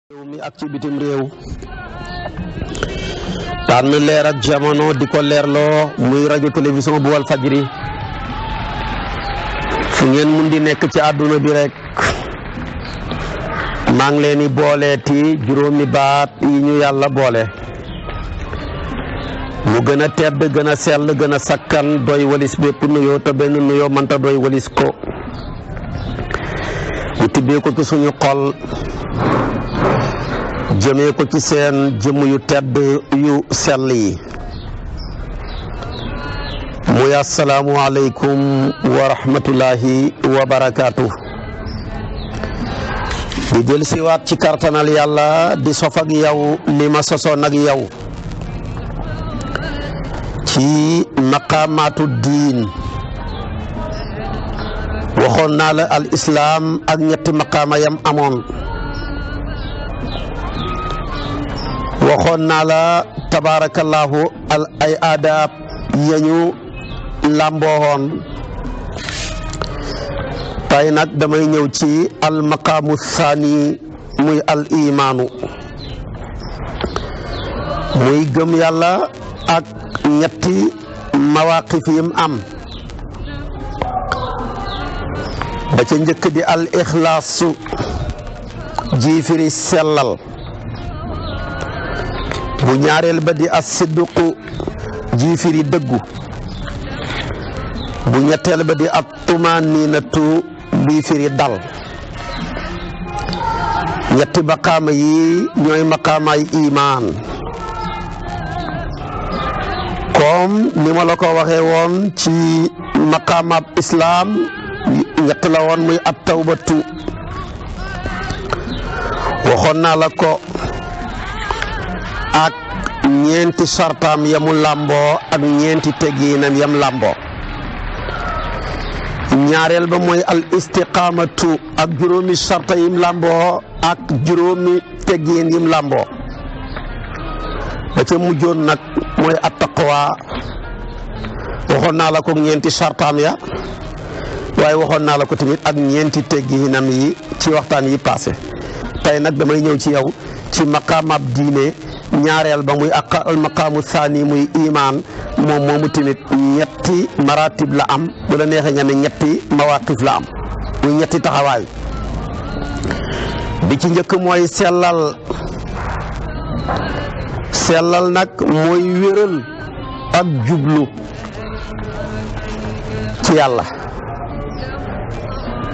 réew mi ak ci bitim réew tànn leer ak jamono di ko leerloo muy rajo télévision bu Walfadjri fu ngeen mun di nekk ci àdduna bi rek maa ngi leen di booleeti juróomi baat yi ñu yàlla boole mu gën a tedd gën a sell gën a sakkan doy walis bépp nuyoo te benn nuyoo mënta doy walis ko mu tibbee ko ci suñu xol jëmee ko ci seen jëmm yu tedd yu sell yi muy asalaamu aleykum wa rahmatullahi wa barakaatu di del siwaat ci kartanal yàlla di sof ak yow li ma sosoon ak yow ci maqaamaatu diin waxoon naa la al islaam ak ñetti maqaama yam amoon waxoon naa la tabaarakallaahu ay aadaab yañu làmboowoon tey nag damay ñëw ci al maqaamu saani muy al imaanu muy gëm yàlla ak ñetti mawaqif yim am ba ca njëkk di al ixlaasu ji firi sellal bu ñaareel ba di as sidqu ji firi dëggu bu ñetteel ba di at tumaninatu luy firi dal ñetti maqaama yi ñooy maqaamaay imaan comme ni ma la ko waxee woon ci maqaamaab islaam ñett la woon muy at tawbatu waxoon naa la ko ak ñeenti sartaam yamu làmboo ak ñeenti tegginam yam làmboo ñaareel ba mooy al istiqaamatu ak juróomi sarta yim làmboo ak juróomi teggin yim làmboo ba ca mujjoon nag mooy at taqwa waxoon naa la ko ñeenti sartaam ya waaye waxoon naa la ko tamit ak ñeenti tegginam yi ci waxtaan yi passé tey nag damay ñëw ci yow ci maqaamab diine ñaareel ba muy ak al maqaamu saani muy imaan moom moomu tamit ñetti maratib la am bu la neexee nga ne ñetti mawaqif la am muy ñetti taxawaay bi ci njëkk mooy sellal nag mooy wéral ak jublu ci yàlla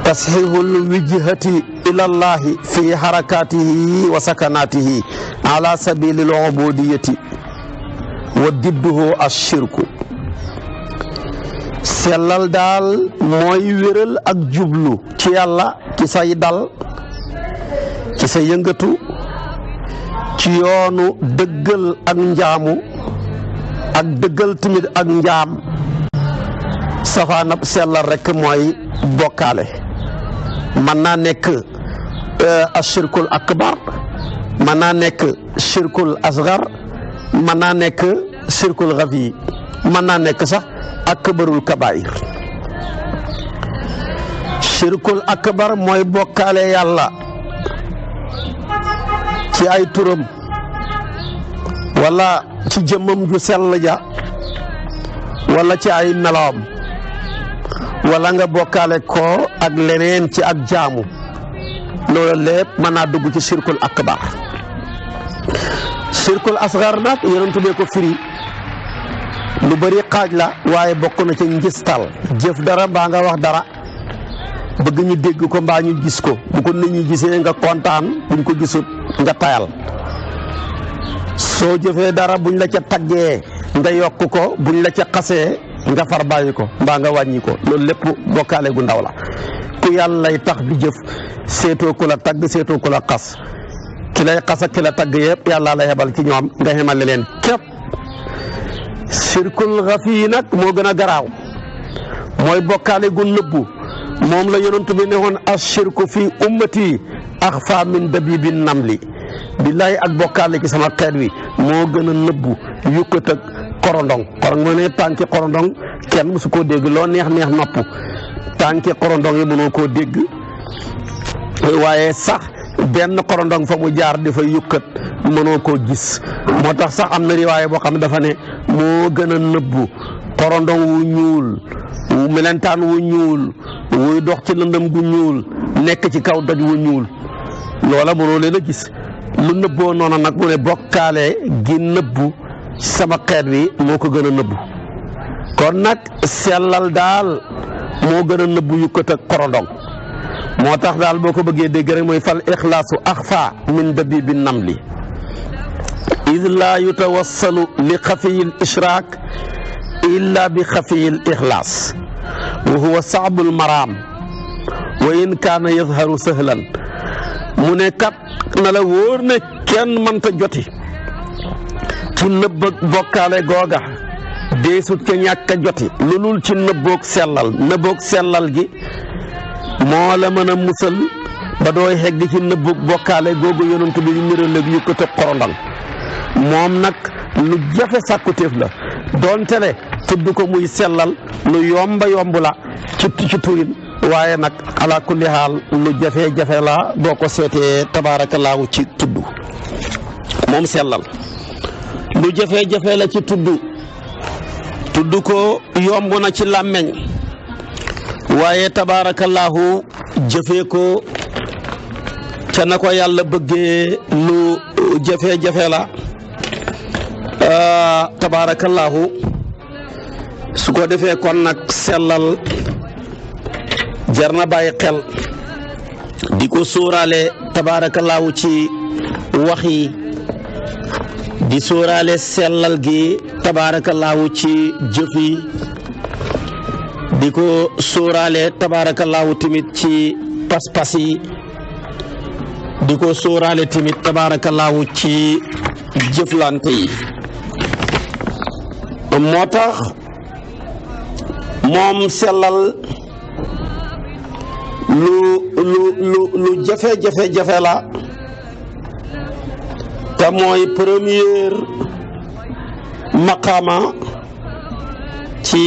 tasxiihul wijhati ilallahi fi harakatihi wa sakanatihi ala sabilil ubudiyati wa didduhu ashirku sellal daal mooy wéral ak jublu ci yàlla ci say dal ci sa yëngatu ci yoonu dëggal ak njaamu ak dëggal tamit ak njaam safaanab sellal rekk mooy bokkaale mën naa nekk ashirkul akbar mën naa nekk shirkul asgar mën naa nekk shirkul xafi mën naa nekk sax akbarul kabair shirkul akbar mooy bokkaale yàlla ci ay turam wala ci jëmmam ju sell ja wala ci ay meloom wala nga bokkaale ko ak leneen ci ak jaamu loolu lépp mën naa dugg ci shirkul akbar shirkul asgar nag yonent bee ko firi lu bari xaaj la waaye bokk na ci njistal jëf dara mbaa nga wax dara bëgg ñu dégg ko mbaa ñu gis ko bu ko nit ñi gisee nga kontaan buñ ko gisut nga tayal soo jëfee dara buñ la ca taggee nga yokk ko buñ la ca xasee nga far bàyyi ko mbaa nga wàññi ko loolu lépp bokkaale gu ndaw la ku yàlla lay tax di jëf seetoo ku la tagg seetoo ku la xas ki lay xas ak ki la tagg yëpp yàlla la yebal ci ñoom nga xemale leen képp shirkul xafi nag moo gën a garaaw mooy bokkaale gu nëbbu moom la yonent bi ne woon ashirku fi ummati axfa min dabibin namli billaahi ak bokkaale ci sama xeet wi moo gën a nëbbu yukkat ak korondong moo ne tànki korondong kenn musu koo dégg loo neex neex nopp tànki korondong yi mënoo koo dégg waaye sax benn xorondong fa mu jaar di fa yukkat mënoo koo gis. moo tax sax am na riwaaya boo xam ne dafa ne moo gën a nëbbu xorondong wu ñuul wu melentaan wu ñuul wuy dox ci lëndëm gu ñuul nekk ci kaw doj wu ñuul loola mënoo leen a gis. lu nëbboo noonu nag mu ne bokkaale gi nëbbu sama xeet wi moo ko gën a nëbbu kon nag sellal daal moo gën a nëbbu yukkat ak xorondong. moo tax daal boo ko bëggee dégg rek mooy fal ixlaasu axfa min dabibi namli id laa yutawassalu li xafiyi l ishraak illa bi xafiyi l ixlaas wa huwa saabul maraam wa in kaana yazharu sahlan mu ne kat na la wóor ne kenn mënta joti ci nëbb ak bokkaale googa deesut ca ñàkk a joti lu dul ci nëbboog sellal gi moo la mën a musal ba dooy xegg ci nëbbug bokkaale googu yonent bi niraleeg yu ko tëb xorondang moom nag lu jafe sàkkutéef la doonte le tudd ko muy sellal lu yomba yomb la ci turin waaye nag ala kulli haal lu jafe-jafe la boo ko seetee tabaarakallaahu ci tudd moom sellal lu jafe-jafe la ci tudd ko yomb na ci làmmeñ waaye tabaarakallaahu jëfee ko ca na ko yàlla bëggee lu jafe-jafe la tabaarakallaahu su ko defee kon nag sellal jar na bàyyi xel di ko sóoraale tabaarakallaahu ci wax yi di sóoraale sellal gi tabaarakallaahu ci jëf yi di ko sóoraale tabaarakallaahu tamit ci pas-pas yi di ko sóoraale tamit tabaarakallaahu ci jëflante yi moo tax moom sellal lu jafe-jafe la te mooy première maqaama ci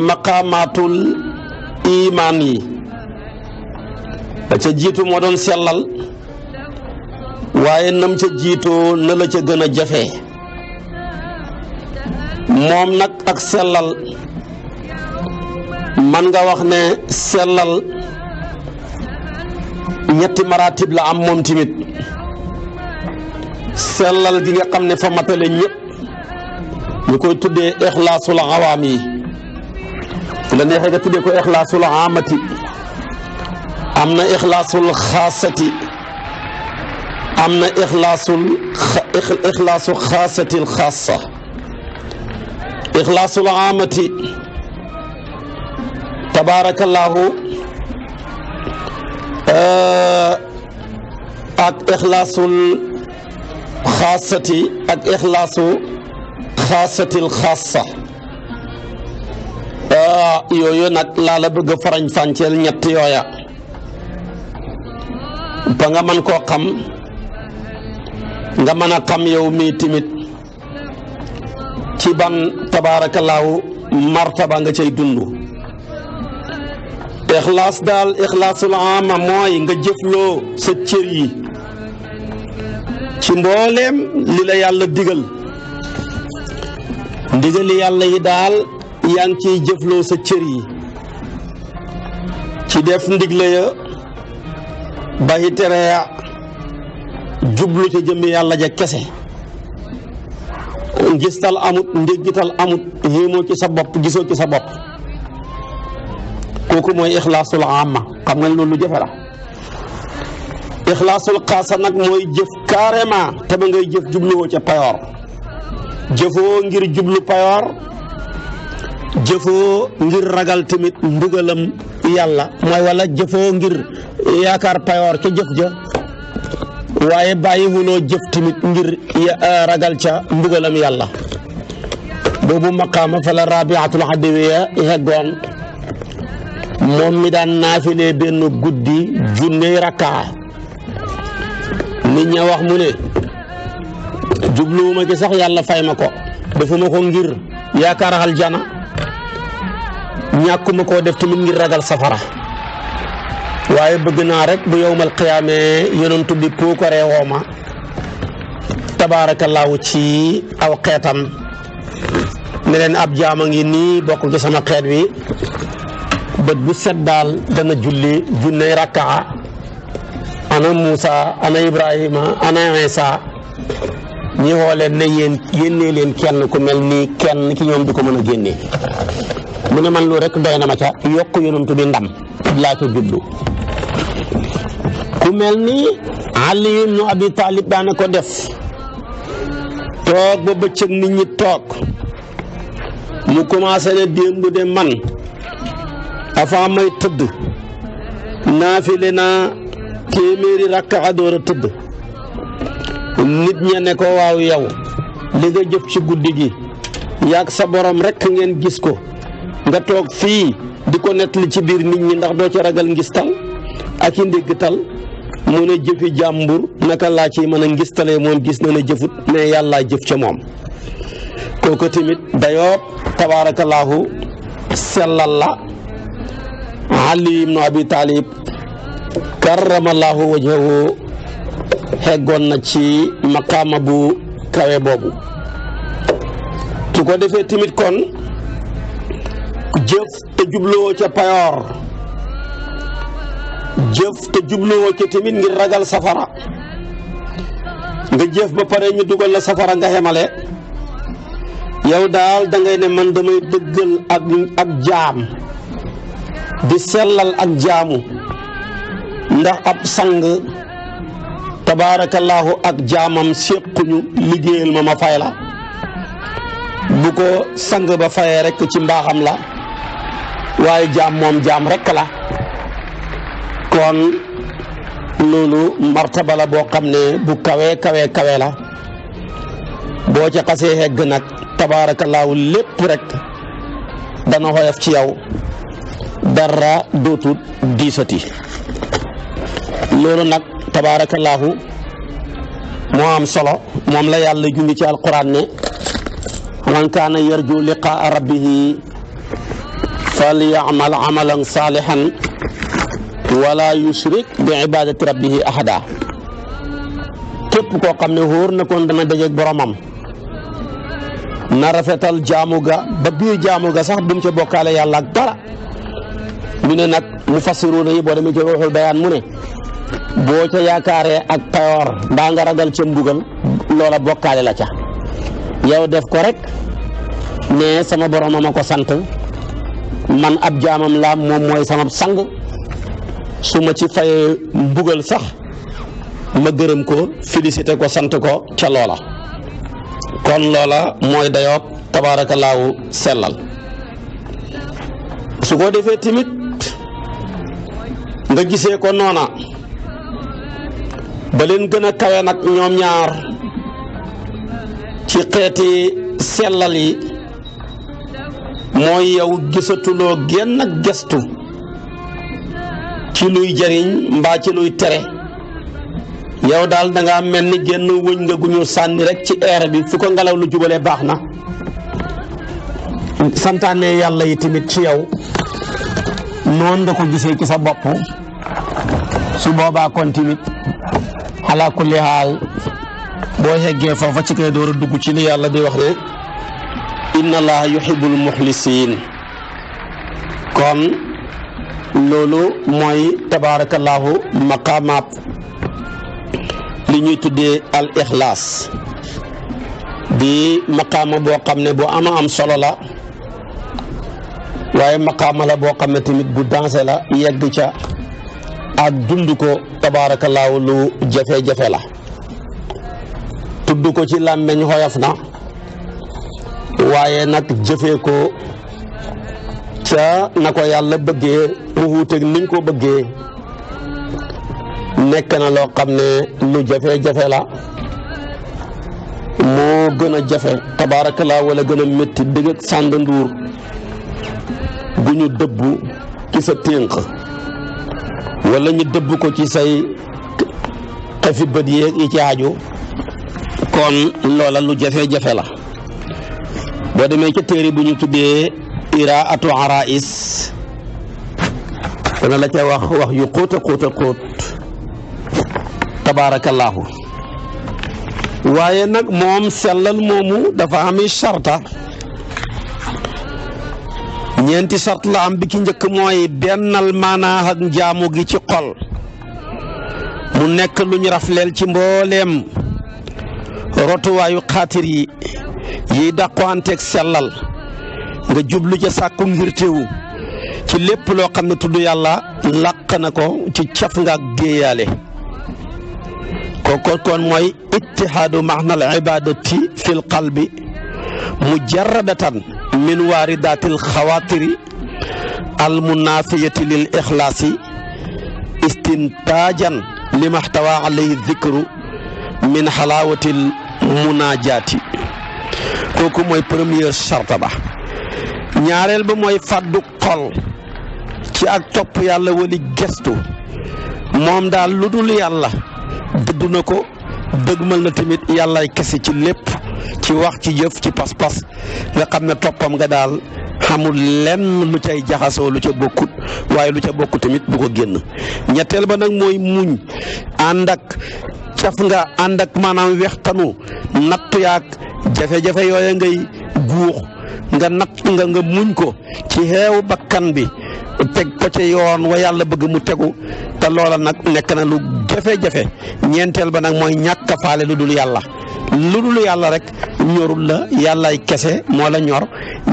maqaamaatul imaan yi ba ca jiitu moo doon sellal waaye nam ca jiitoo na la ca gën a jafe moom nag ak sellal man nga wax ne sellal ñetti maratib la am moom tamit sellal gi nga xam ne fa matale ñëpp ñu koy tuddee ixlaasul awaam yi fu la neexee nga tuddee ko ixlaasul aamati am na ixlaasul xaasati am na ixlaasu xaasatil xaasa ixlaasul aamati tabaarakallaahu ak ixlaasul xaasati ak ixlaasu xaasatil xaasa yooyu nag laa la bëgg a farañ fànceel ñett yooya ba nga mën koo xam nga mën a xam yow mii timit ci ban tabaarakallaahu martaba nga cay dund ixlaas daal ixlaasul aama mooy nga jëfloo sa cër yi ci mbooleem li la yàlla digal ndigali yàlla yi daal yaa ngi ciy jëfloo sa cër yi ci def ndigle ya bàyyi tere ya jublu ca jëmmi yàlla ja kese ngistal amut ndéggital amut yéemoo ci sa bopp gisoo ci sa bopp kooku mooy ixlaasul amma xam nga loolu lu jafe la ixlaasul xaasa nag mooy jëf carrément te ba ngay jëf jubluwoo ca payoor jëfoo ngir jublu payoor jëfoo ngir ragal tamit mbugalam yàlla mooy wala jëfoo ngir yaakaar payoor ca jëf ja waaye bàyyiwuloo jëf tamit ngir ragal ca mbugalam yàlla boobu maqaama fa la rabiatul adawiya heggoon moom mi daan naafilee benn guddi junney rakkaa nit ña wax mu ne jubluwuma ci sax yàlla fay ma ko defuma ko ngir yaakaar aljana ñàkkuma koo def tamit ngir ragal safara waaye bëgg naa rek bu yowmal qiyaamee yonent bi puukaree wooma tabaarakallaahu ci aw xeetam ne leen ab jaam a ngi nii bokk ci sama xeet wi bët bu set daal dana julli junney rakkaa ana Muusa ana Ibrahima ana Isa ñi xooleen ne yéen génnee leen kenn ku mel nii kenn ki ñoom di ko mën a génnee mu ne man lu rek doy na ma ca yokk yonent bi ndam laa ca jublu ku mel ni Ali ibnu Abi Talib daana ko def toog ba bëccëg nit ñi toog mu commencé ne démb de man avant may tëdd naafile naa téeméeri rakka door a tëdd nit ña ne ko waaw yow li nga jëf ci guddi gi yaag sa borom rekk ngeen gis ko nga toog fii di ko nettali ci biir nit ñi ndax doo ci ragal ngistal ak i ndéggtal mu ne jëfi jàmbur naka laa ci mën a ngistalee moom gis na ne jëfut ne yàllaa jëf ca moom kooku tamit dayoo tabaarakallaahu sellal la Ali ibnu Abi Talib karramallaahu wajhahu xeggoon na ci maqaama bu kawe boobu su ko defee tamit kon jëf te jubluwoo ca payoor jëf te jubluwoo ca tamit ngir ragal safara nga jëf ba pare ñu dugal la safara nga xemale yow daal da ngay ne man damay dëggal ak jaam di sellal ak jaamu ndax ab sang tabaarakallaahu ak jaamam séquñu liggéeyal ma fay la bu ko sang ba fayee rek ci mbaaxam la waaye jaam moom jaam rek la kon loolu martaba la boo xam ne bu kawe la boo ca xasee hegg nag tabaarakallaahu lépp rek dana xoyof ci yow dara dootut diisati loolu nag tabaarakallaahu moo am solo moom la yàlla jungi ci alquran ne man kaana yarju liqaa rabbihi falyamal amalan saalihan wala yushrik bi ibadati rabbihi ahada képp koo xam ne wóor na kon dana dajeeg boromam na rafetal jaamu ga ba biir jaamu ga sax bu mu ca bokkaale yàlla ak dara ñu ne nag mufassiruuna yi boo demee ci Ruuxul Bayaan mu ne boo ca yaakaaree ak payoor mbaa nga ragal ca mbugal loola bokkaale la ca yow def ko rek ne sama boromam a ko sant man ab jaamam laa moom mooy sama sang su ma ci fayee mbugal sax ma gërëm ko félicité ko sant ko ca loola kon loola mooy dayoo tabaarakallaahu sellal su ko defee tamit nga gisee ko noona ba leen gën a kawe nag ñoom ñaar ci xeeti sellal yi mooy yow gisatuloo genn ak gestu ci luy jariñ mbaa ci luy tere yow daal da ngaa mel ni genn wëñ nga gu ñu sànni rek ci air bi fu ko ngelaw lu jubalee baax na santaane yàlla yi tamit ci yow noonu nga ko gisee ci sa bopp su boobaa kon tamit ala kulli haal boo yeggee foofa ci koy door a dugg ci li yàlla di wax ne inna allaha yuhibbul muxlisiin kon loolu mooy tabaarakallaahu maqaamaat li ñuy tuddee al ixlaas di maqaama boo xam ne bu am solo la waaye maqaama la boo xam ne tamit bu dansé la yegg ca ak dund ko tabaarakallaahu lu jafe-jafe la tudd ko ci làmmeñ xoyof na waaye nag jëfee ko ca na ko yàlla bëggee mu wuuteeg niñ ko bëggee nekk na loo xam ne lu jafe-jafe la moo gën a jafe tabaarakallaahu wala gën a métti dëgg ak sànd nduur bu ñu dëbb ci sa ténk wala ñu dëbb ko ci say xefi bët yeeg yi ci aju kon loola lu jafe-jafe la boo demee ca téere bu ñu tuddee iraatu arais dana la ca wax yu xóot a xóot tabaarakallaahu. waaye nag moom sellal moomu dafa ami sarta, ñeenti sart la am. bi ki njëkk mooy bennal maanaa ak njaamu gi ci xol, mu nekk lu ñu rafleel ci mbooleem rotuwaayu xaatir yi yiy dàqoanteeg sellal, nga jublu ca sàkku ngir teewu ci lépp loo xam ne tudd yàlla làq na ko ci caf nga ak déeyaale. kooku kon mooy ittihaadu maanal ibadati fil qalbi mujarradatan min waaridatil xawaatiri al munaafiyati lil ixlaasi istintaajan li maxtawa alayhi dikru min xalaawatil munaajaati. kooku mooy première charte ba. ñaareel ba mooy fàddu xol ci ak topp yàlla wali gestu, moom daal lu dul yàlla dëddu na ko, dëgmal na tamit yàllaay kese ci lépp, ci wax, ci jëf, ci pas-pas, nga xam ne toppam nga daal xamul lenn lu cay jaxasoo lu ca bokkut, waaye lu ca bokkut tamit du ko génn. ñetteel ba nag mooy muñ, ànd ak caf nga, ànd ak maanaam wextanu nattu yaag jafe-jafe yooya ngay guux, nga natt nga muñ ko ci xeewu bakkan bi, teg ko ca yoon wa yàlla bëgg mu tegu, te loola nag nekk na lu jafe-jafe. ñeenteel ba nag mooy ñàkk a faale lu dul yàlla. lu dul yàlla rek ñorul la, yàllaay kese moo la ñor.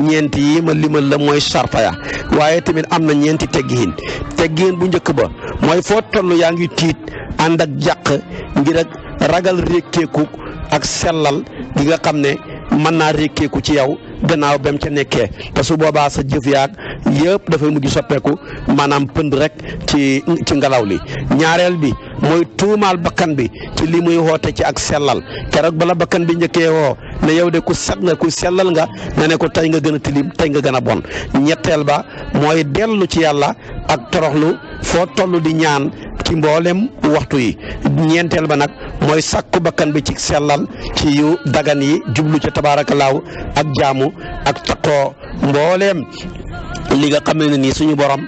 ñeent yi ma limal la mooy sarta ya. waaye tamit am na ñeenti teggiin bu njëkk ba mooy foo toll yaa ngi tiit, ànd ak jàq ngir ak ragal rékkeeku ak sellal gi nga xam ne mën naa rékkeeku ci yow gannaaw ba mu ca nekkee, te su boobaa sa jëf yaag yëpp dafay mujj soppeeku maanaam pënd rek ci ngelaw li. ñaareel bi mooy tuumaal bakkan bi ci li muy woote ci ak sellal. keroog bala bakkan bi njëkkee woo ne yow de ku set nga, ku sellal nga ne ko tey nga gën a tilim, tey nga gën a bon. ñetteel ba mooy dellu ci yàlla ak toroxlu foo toll di ñaan ci mboolem waxtu yi. ñeenteel ba nag mooy sàkku bakkan bi ci sellal ci yu dagan yi, jublu ca tabaarakallaahu ak jaamu ak taqoo mbooleem li nga xam ne nii suñu borom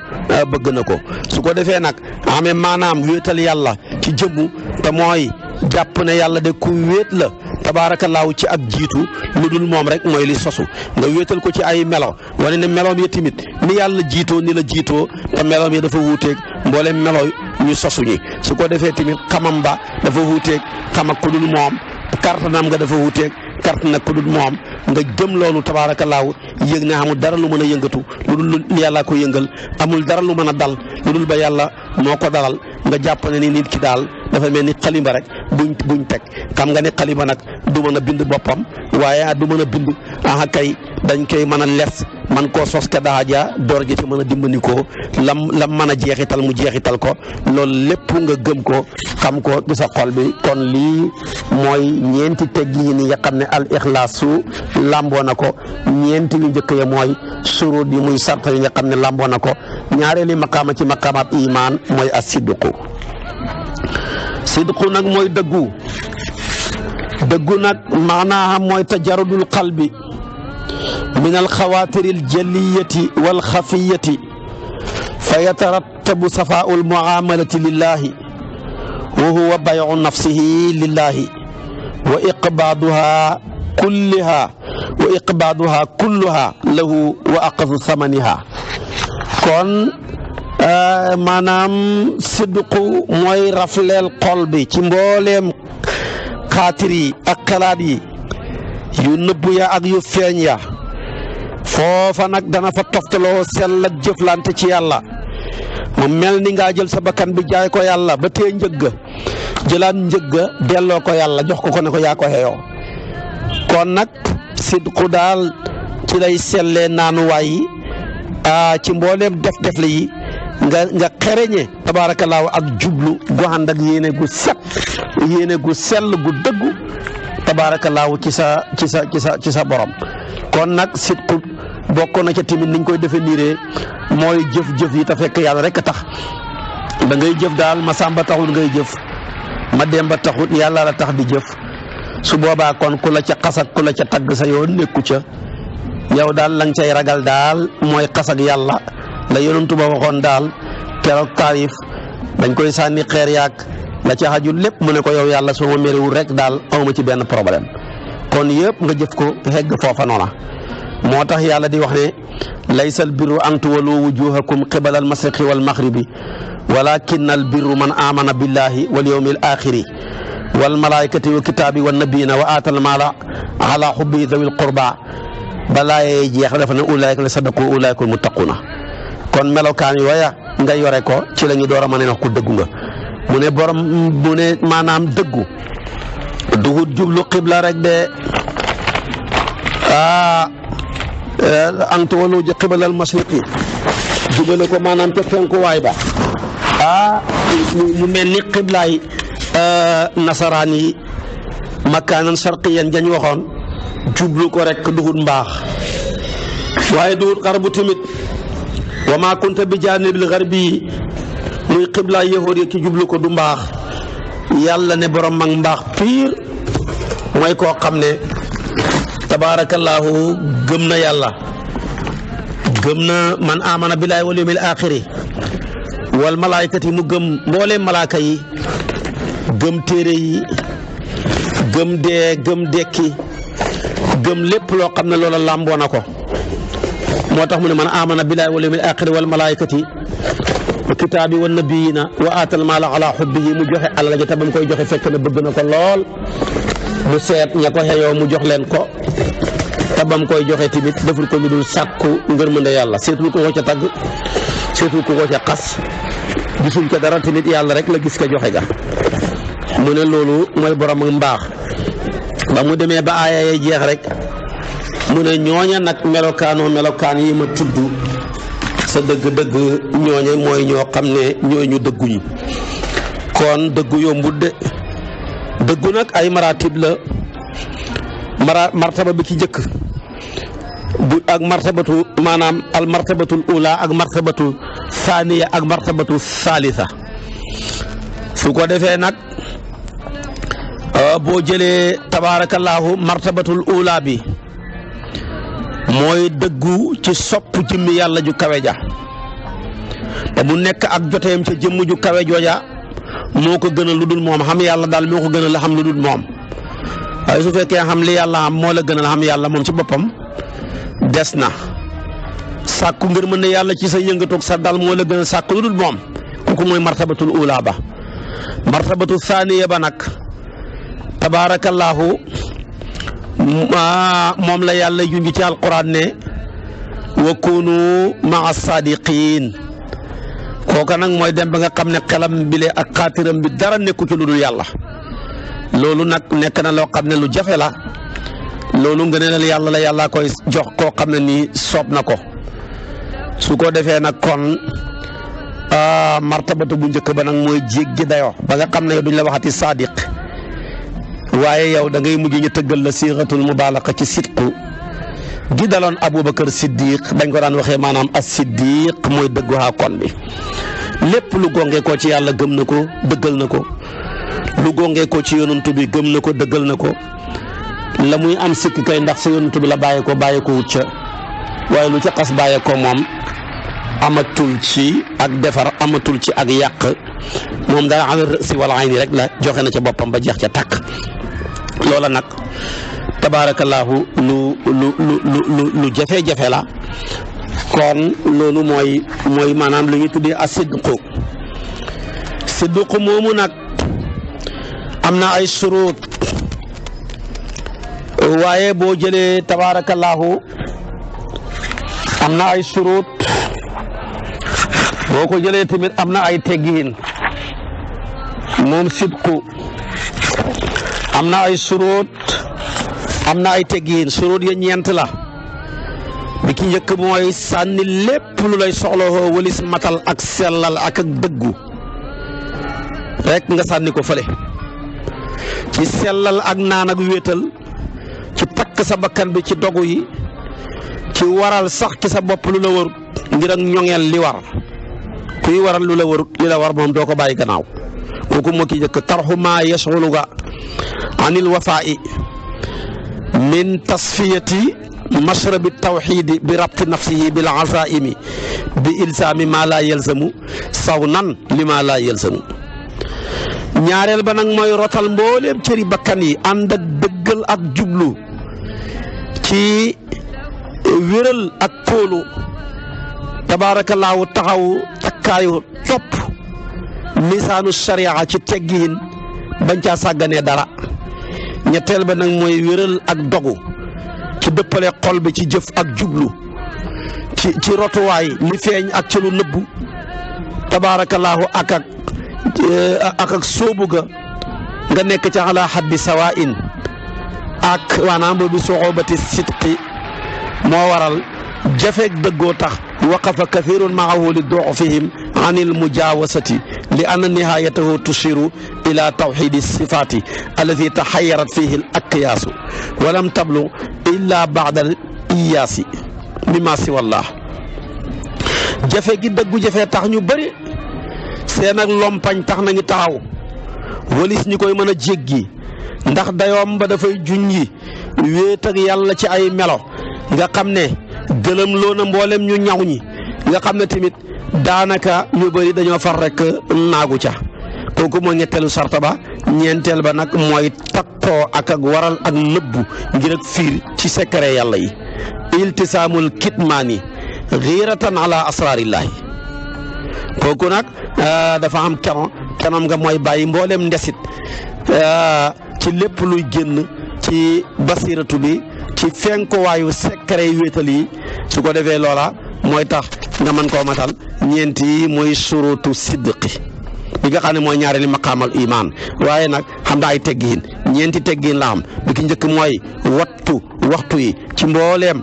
bëgg na ko. su ko defee nag amee maanaam wéetal yàlla ci jëmmu, te mooy jàpp ne yàlla de ku wéet la tabaarakallaahu ci ak jiitu, lu dul moom rek mooy li sosu. nga wéetal ko ci ay melo, wane ne meloom yi tamit ni yàlla jiitoo ni la jiitoo, te meloom yi dafa wuuteeg mbooleem melo ñu sosu ñi. su ko defee tamit xamam ba dafa wuuteeg xam ak ku dul moom, kartanam nga dafa wuuteeg kart nag ku dul moom. nga jëm loolu tabaarakallaahu yëg ne amul dara lu mën a yëngatu lu dul yàlla ko yëngal, amul dara lu mën a dal lu dul ba yàlla moo ko dalal. nga jàpp ne ni nit ki daal dafa mel ni xalimba rek buñ teg. xam nga ne xalimba nag du mën a bind boppam, waaye du mën a bind kay dañ koy mën a les man koo sos ka daaja door ji ci mën a dimbali ko lam mën a jeexital mu jeexital ko. loolu lépp nga gëm ko, xam ko ci sa xol bi. kon lii mooy ñeenti teggiin yi nga xam ne al ixlaasu làmboo na ko. ñeenti yu njëkk ya mooy surut yi muy sarta yi nga xam ne làmboo na ko. ñaareeli maqaama ci maqaamaat imaan mooy as sidqu. sidqu nag mooy dëggu. dëggu nag maanaam mooy tajarudul qalbi min alxawaatiri aljaliyati walxafiyati fa yatarattabu safaau almuamalati lillahi wa huwa bayu nafsihi lillahi wa iqbaaduha kulluha lahu wa aqdu thamaniha. kon maanaam sidqu mooy rafleel xol bi ci mbooleem xaatir yi ak xalaat yi yu nëbbu ya ak yu feeñ ya. foofa nag dana fa toftaloo sell ak jëflante ci yàlla, mu mel ni ngaa jël sa bakkan bi jaay ko yàlla ba tee njëgga, jëlaat njëgga delloo ko yàlla jox ko ne ko yaa ko xeyoo. kon nag sidqu daal ci lay sellee naanuwaay yi ci mbooleem def li nga xereñe tabaarakallaahu ak jublu gu ànd ak yéene gu set, yéene gu sell gu dëggu tabaarakallaahu ci sa borom. kon nag sidqu bokk na ca tamit niñ koy définir mooy jëf-jëf yi te fekk yàlla rek a tax. da ngay jëf daal ma sàmba taxul ngay jëf, ma demba taxut, yàlla la tax di jëf. su boobaa kon ku la ca xas ak ku la ca tagg sa yoon nekku ca. yow daal la nga cay ragal daal mooy xas ak yàlla la yonentu ba waxoon daal keroog Taayif dañ koy sànni xeer yaag la ca xaju lépp mu ne ko yow yàlla soo ma mériwul rek daal awma ci benn problème kon yëpp nga jëf ko xegg foofa noona moo tax yàlla di wax ne laysa al birru an tuwallu wujuhakum qibala al mashriqi wal maghribi walakin al birru man amana billahi wal yawmil axiri wal malaikati wa kitaabi wan nabiyina wa aatal maala ala hubbi dawil qurba balaa yee jeex dafa ne ulaayka la sadaqu ulaayka muttaquna kon melokaan yooya nga yore ko ci la ñu door a mën a wax ku dëggu nga mu ne borom mu ne maanaam dëggu duhut jublu xibla rek de antu walu qibalal mashriqi jubale ko maanaam ca fenkuwaay ba mu mel ni xiblaay nasaraan yi makaanan sharqiyan jañ waxoon jublu ko rek duhut mbaax waaye duhut xarbu tamit wa maa kunta bi jaanibil garbi muy xiblaay yahuud yi ki jublu ko du mbaax yàlla ne borom mag mbaax piir mooy koo xam ne tabaarakallaahu gëm na yàlla gëm na man amana billaahi wal yawmil aaxiri wal malaayikati mu gëm mbooleem malaaka yi gëm téere yi gëm dee gëm dekki gëm lépp loo xam ne loola làmboo na ko moo tax mu ne man amana billaahi wal yawmil aaxiri wal malaayikati wa kitaabi wan nabiyina wa aatal maala ala hubbihi mu joxe alal ja te ba mu koy joxe fekk na bëgg na ko lool mu seet ña ko xeyoo mu jox leen ko te ba mu koy joxe tamit deful ko lu dul sàkku ngërmande yàlla seetul ko ca tagg seetul ko ca xas gisul ca dara tamit yàlla rek la gis ka joxe ga mu ne loolu mooy borom ak mbaax ba mu demee ba aaya yee jeex rek mu ne ñooña nag melokaan yi ma tudd sa dëgg-dëgg ñooña mooy ñoo xam ne ñooñu dëgguñu kon dëggu yombut de dëggu nag ay maratib la martaba bi ci jëkk bu ak martabatu maanaam al martabatul ula ak martabatu saaniya ak martabatu salisa su ko defee nag boo jëlee tabaarakallaahu martabatul ula bi mooy dëggu ci sopp jëmmi yàlla ju kawe ja te mu nekk ak joteem ca jëmm ju kawe jooja moo ko gënal lu dul moom xam yàlla daal moo ko gënal la xam lu dul moom waaye su fekkee xam li yàlla am moo la gënal xam yàlla moom ci boppam des na sàkku ngir mën ne yàlla ci sa yëngatoog sa dal moo la gënal sàkku lu dul moom kooku mooy martabatul ula ba martabatu saaniya ba nag tabaarakallaahu moom la yàlla junj ci alquran ne wa kunu maa saadiqiin kooka nag mooy dem ba nga xam ne xelam bile ak xaatiram bi dara nekku ci lu dul yàlla loolu nag nekk na loo xam ne lu jafe la loolu ngëneel yàlla la yàlla koy jox koo xam ne nii soob na ko su ko defee nag kon martabatu bu njëkk ba nag mooy jéggi dayoo ba nga xam ne duñ la waxati saadiq waaye yow da ngay mujj ñu tëggal la siixatul mubaalaqa ci sidqu gi daloon Aboubacar Siddiq bañ ko daan waxee maanaam as siddiq mooy dëggu haa kon bi lépp lu gonge ko ci yàlla gëm na ko dëggal na ko lu gonge ko ci yonantu bi gëm na ko dëggal na ko la muy am sikk kay ndax sa yonantu bi la bàyyi ko wut ca waaye lu ca xas bàyyi ko moom amatul ci ak defar amatul ci ak yàq moom daa am rësi wala ayni rek la joxe na ca boppam ba jeex ca tàkk loola nag tabaarakallaahu lu jafe-jafe la kon loolu mooy maanaam lu ñu tuddee as-sidqu moomu nag am na ay suruut waaye boo jëlee tabaarakallaahu am na ay suruut boo ko jëlee tamit am na ay teggiin moom sidqu am na ay suruut am na ay teggiin suruut ya ñeent la bi ki njëkk mooy sànni lépp lu lay soxlawoo walis matal ak sellal ak dëggu rek nga sànni ko fële ci sellal ak naan ak wéetal ci takk sa bakkan bi ci dogu yi ci waral sax ci sa bopp lu la wër ngir ak ñoŋeel li war kuy waral lu la wër li la war moom doo ko bàyyi gannaaw kooku moo ki njëkk tarxu maa yashghuluka anil wafaa'i min tasfiyati mashrabi tawxiidi bi rabti nafsihi bil azaimi bi ilsaami maa laa yelsamu sawnan li maa laa yelsamu. ñaareel ba nag mooy rotal mbooleem cëri bakkan yi ànd ak dëggal ak jublu ci wéral ak kóolu tabaarakallaahu taxaw takkaayu topp misaanu sharia ci teggiin bañ caa sàgganee dara. ñetteel ba nag mooy wéral ak dogu ci dëppale xol bi ci jëf ak jublu ci rotuwaay li feeñ ak ci lu nëbbu tabaarakallaahu ak sóobu ga nga nekk ca ala xaddi sawaa'in ak waanaam bi suxoobati sidqi moo waral jafeeg dëggoo tax waqafa kathirun maahu li du'fihim an il mujaawasati li anna nihayatahu tushiru ila tawxidi sifaati allati taxayarat fihi al akyaasu walam tablu illa baada al iyaasi mimma siwallah. jafe gi dëggu jafe tax ñu bëri seen ak lompañ tax nañu taxaw walis ñi koy mën a jéggi ndax dayoom ba dafay junji wéet ak yàlla ci ay melo nga xam ne gëlëm loo na mboolem ñu ñaw ñi nga xam ne tamit daanaka ñu bëri dañoo far rek naagu ca. kooku mooy ñetteelu sarta ba. ñeenteel ba nag mooy takkoo ak waral ak nëbbu ngir ak fiir ci secret yàlla yi iltisaamul kitmaani xiiratan ala asraarillahi. kooku nag dafa am kanam nga mooy bàyyi mboolem ndesit ci lépp luy génn ci basiratu bi ci fenkuwaayu secret yi wéetal yi su ko defee loola mooy tax nga mën koo matal. ñeent yi mooy surutu sidqi bi nga xam ne mooy ñaareeli maqaamal imaan waaye nag xam naa ay teggiin ñeenti teggiin la am bi ki njëkk mooy wattu waxtu yi ci mbooleem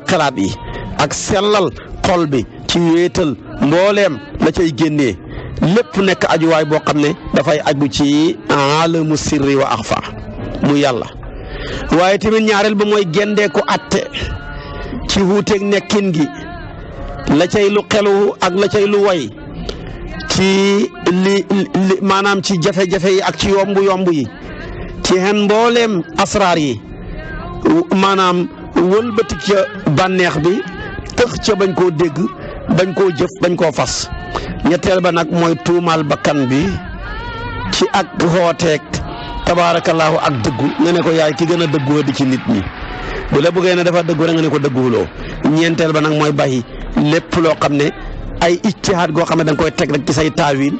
xalaat yi ak sellal xol bi ci wéetal mbooleem la cay génnee lépp nekk ajuwaay boo xam ne dafay aju ci alamu sirri wa axfa mu yàlla. waaye tamit ñaareel ba mooy gendeeku atte ci wuuteeg nekkin gi la cay lu xelu ak la cay lu way ci li maanaam ci jafe-jafe yi ak ci yomb yi ci xen mbooleem asraar yi maanaam wëlbati ca bànneex bi tëx ca bañ koo dégg bañ koo jëf bañ koo fas. ñetteel ba nag mooy tuumaal bakkan bi ci ak xooteeg tabaarakallaahu ak dëggu nga ne ko yaay ki gën a dëggoo di ci nit ñi bu la bëggee ne dafa dëggu rek nga ne ko dëgguwuloo. ñeenteel ba nag mooy bàyyi lépp loo xam ne ay ijtihaad goo xam ne da nga koy teg rek ci say taawil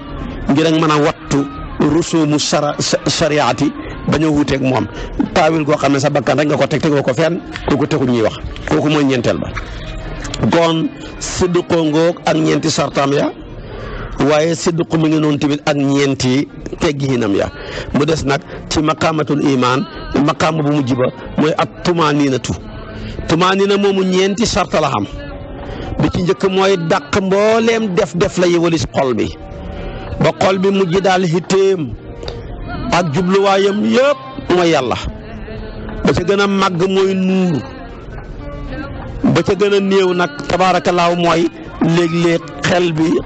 ngir ak mën a wattu rusumu shariati bañ a wuuteeg moom taawil goo xam ne sa bakkan rek nga ko teg tegoo ko fenn kooku texul ñuy wax. kooku mooy ñeenteel ba. kon sidduqoo ngoog ak ñeenti sartaam ya waaye sidduq mi ngi noonu tamit ak ñeenti tegginam ya mu des nag ci maqaamatul imaan maqaama bu mujj ba mooy at tumaaniinatu. tumaaniina moomu ñeenti sarta la xam bi ci njëkk mooy dàq mbooleem def la yi walis xol bi ba xol bi mujj daal xitteem ak jubluwaayam yëpp mooy yàlla. ba ca gën a màgg mooy nuur. ba ca gën a néew nag tabaarakallaahu mooy léeg-léeg